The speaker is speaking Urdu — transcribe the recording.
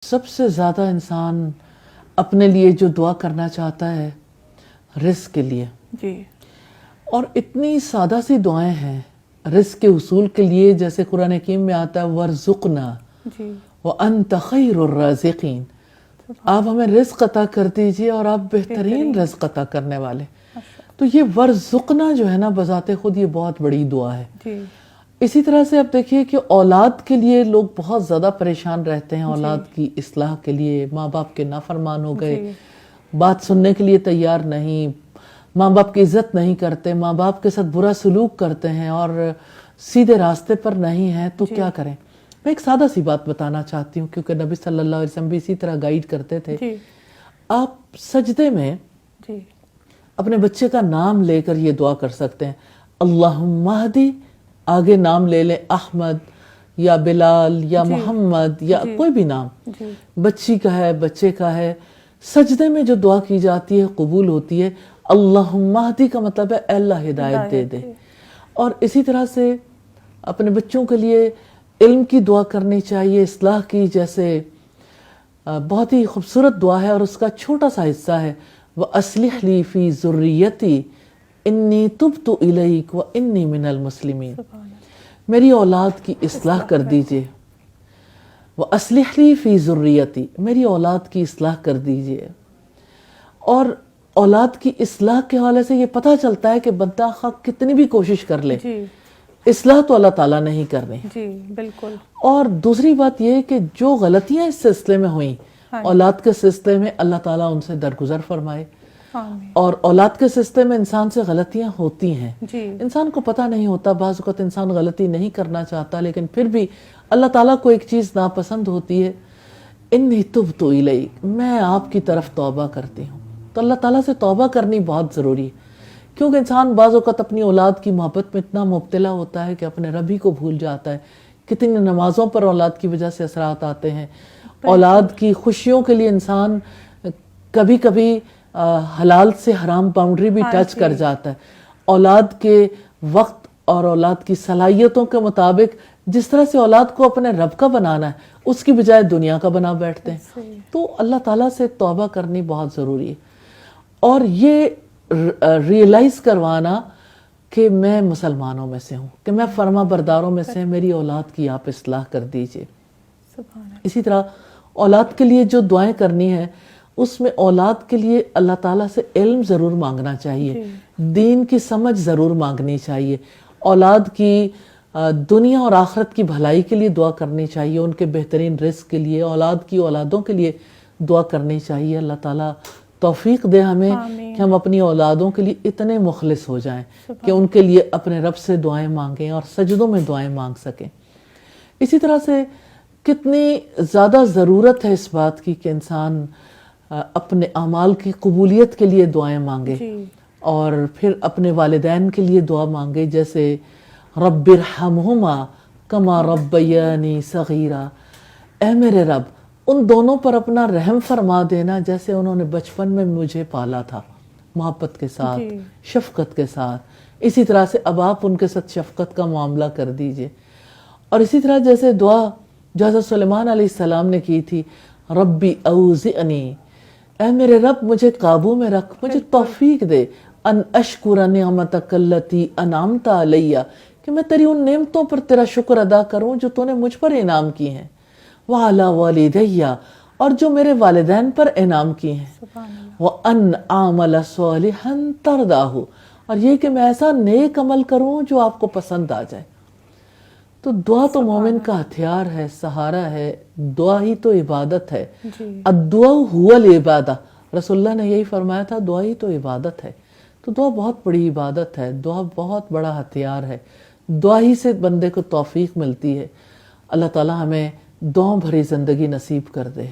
سب سے زیادہ انسان اپنے لیے جو دعا کرنا چاہتا ہے رزق کے لیے، جی، اور اتنی سادہ سی دعائیں ہیں رزق کے حصول کے لیے، جیسے قرآن حکیم میں آتا ہے وَارْزُقْنَا جی، وَأَنْتَ خَيْرُ الرَّازِقِينَ، آپ ہمیں رزق عطا کر دیجئے اور آپ بہترین رزق عطا کرنے والے۔ تو یہ وَارْزُقْنَا جو ہے نا بذات خود یہ بہت بڑی دعا ہے۔ جی، اسی طرح سے اب دیکھیے کہ اولاد کے لیے لوگ بہت زیادہ پریشان رہتے ہیں، اولاد کی اصلاح کے لیے، ماں باپ کے نافرمان ہو گئے، بات سننے کے لیے تیار نہیں، ماں باپ کی عزت نہیں کرتے، ماں باپ کے ساتھ برا سلوک کرتے ہیں اور سیدھے راستے پر نہیں ہیں، تو کیا کریں؟ میں ایک سادہ سی بات بتانا چاہتی ہوں، کیونکہ نبی صلی اللہ علیہ وسلم بھی اسی طرح گائیڈ کرتے تھے۔ آپ سجدے میں اپنے بچے کا نام لے کر یہ دعا کر سکتے ہیں، اللہم اہدی، آگے نام لے لیں، احمد یا بلال یا محمد یا کوئی بھی نام، بچی کا ہے، بچے کا ہے۔ سجدے میں جو دعا کی جاتی ہے قبول ہوتی ہے۔ اللہم اہدی کا مطلب ہے اے اللہ ہدایت دے دے۔ اور اسی طرح سے اپنے بچوں کے لیے علم کی دعا کرنی چاہیے، اصلاح کی، جیسے بہت ہی خوبصورت دعا ہے اور اس کا چھوٹا سا حصہ ہے، وَأَصْلِحْ لِي فِي ذُرِّيَّتِي إِنِّي تُبْتُ إِلَيْكَ وَإِنِّي مِنَ الْمُسْلِمِينَ، میری اولاد کی اصلاح کر دیجئے۔ وَأَصْلِحْ لِي فِي ذُرِّيَّتِي، میری اولاد کی اصلاح کر دیجئے۔ اور اولاد کی اصلاح کے حوالے سے یہ پتہ چلتا ہے کہ بندہ خواہ کتنی بھی کوشش کر لے، اصلاح تو اللہ تعالیٰ نہیں کرنی۔ جی، بالکل۔ اور دوسری بات یہ کہ جو غلطیاں اس سلسلے میں ہوئیں اولاد کے سلسلے میں، اللہ تعالیٰ ان سے درگزر فرمائے۔ اور اولاد کے سلسلے میں انسان سے غلطیاں ہوتی ہیں، انسان کو پتہ نہیں ہوتا، بعض اوقات انسان غلطی نہیں کرنا چاہتا، لیکن پھر بھی اللہ تعالیٰ کو ایک چیز ناپسند ہوتی ہے، انی تبت الیک، میں آپ کی طرف توبہ کرتی ہوں۔ تو اللہ تعالیٰ سے توبہ کرنی بہت ضروری ہے، کیونکہ انسان بعض اوقات اپنی اولاد کی محبت میں اتنا مبتلا ہوتا ہے کہ اپنے رب ہی کو بھول جاتا ہے۔ کتنی نمازوں پر اولاد کی وجہ سے اثرات آتے ہیں، اولاد کی خوشیوں کے لیے انسان کبھی کبھی حلال سے حرام باؤنڈری بھی ٹچ کر جاتا ہے۔ اولاد کے وقت اور اولاد کی صلاحیتوں کے مطابق جس طرح سے اولاد کو اپنے رب کا بنانا ہے، اس کی بجائے دنیا کا بنا بیٹھتے ہیں۔ تو اللہ تعالیٰ سے توبہ کرنی بہت ضروری ہے، اور یہ ریئلائز کروانا کہ میں مسلمانوں میں سے ہوں، کہ میں فرما برداروں میں سے، میری اولاد کی آپ اصلاح کر دیجئے۔ اسی طرح اولاد کے لیے جو دعائیں کرنی ہیں، اس میں اولاد کے لیے اللہ تعالیٰ سے علم ضرور مانگنا چاہیے، دین کی سمجھ ضرور مانگنی چاہیے، اولاد کی دنیا اور آخرت کی بھلائی کے لیے دعا کرنی چاہیے، ان کے بہترین رزق کے لیے، اولاد کی اولادوں کے لیے دعا کرنی چاہیے۔ اللہ تعالیٰ توفیق دے ہمیں کہ ہم اپنی اولادوں کے لیے اتنے مخلص ہو جائیں کہ ان کے لیے اپنے رب سے دعائیں مانگیں اور سجدوں میں دعائیں مانگ سکیں۔ اسی طرح سے کتنی زیادہ ضرورت ہے اس بات کی کہ انسان اپنے اعمال کی قبولیت کے لیے دعائیں مانگے، اور پھر اپنے والدین کے لیے دعا مانگے، جیسے رب ارحمہما کما ربیانی صغیرا، اے میرے رب ان دونوں پر اپنا رحم فرما دینا جیسے انہوں نے بچپن میں مجھے پالا تھا، محبت کے ساتھ، شفقت کے ساتھ۔ اسی طرح سے اب آپ ان کے ساتھ شفقت کا معاملہ کر دیجئے۔ اور اسی طرح جیسے دعا جو حضرت سلیمان علیہ السلام نے کی تھی، ربی اوزعنی، اے میرے رب مجھے قابو میں رکھ، مجھے توفیق دے، ان اشکر نعمتک التی انعمت علیہ، کہ میں تیری ان نعمتوں پر تیرا شکر ادا کروں جو تو نے مجھ پر انعام کی ہیں، وعلی والدیہ، اور جو میرے والدین پر انعام کی ہیں، وان اعمل صالحا ترضاہ، اور یہ کہ میں ایسا نیک عمل کروں جو آپ کو پسند آ جائے۔ تو دعا تو مومن کا ہتھیار ہے، سہارا ہے، دعا ہی تو عبادت ہے۔ الدعاء هو العبادہ، رسول اللہ نے یہی فرمایا تھا، دعا ہی تو عبادت ہے۔ تو دعا بہت بڑی عبادت ہے، دعا بہت بڑا ہتھیار ہے، دعا ہی سے بندے کو توفیق ملتی ہے۔ اللہ تعالی ہمیں دعاؤں بھری زندگی نصیب کر دے۔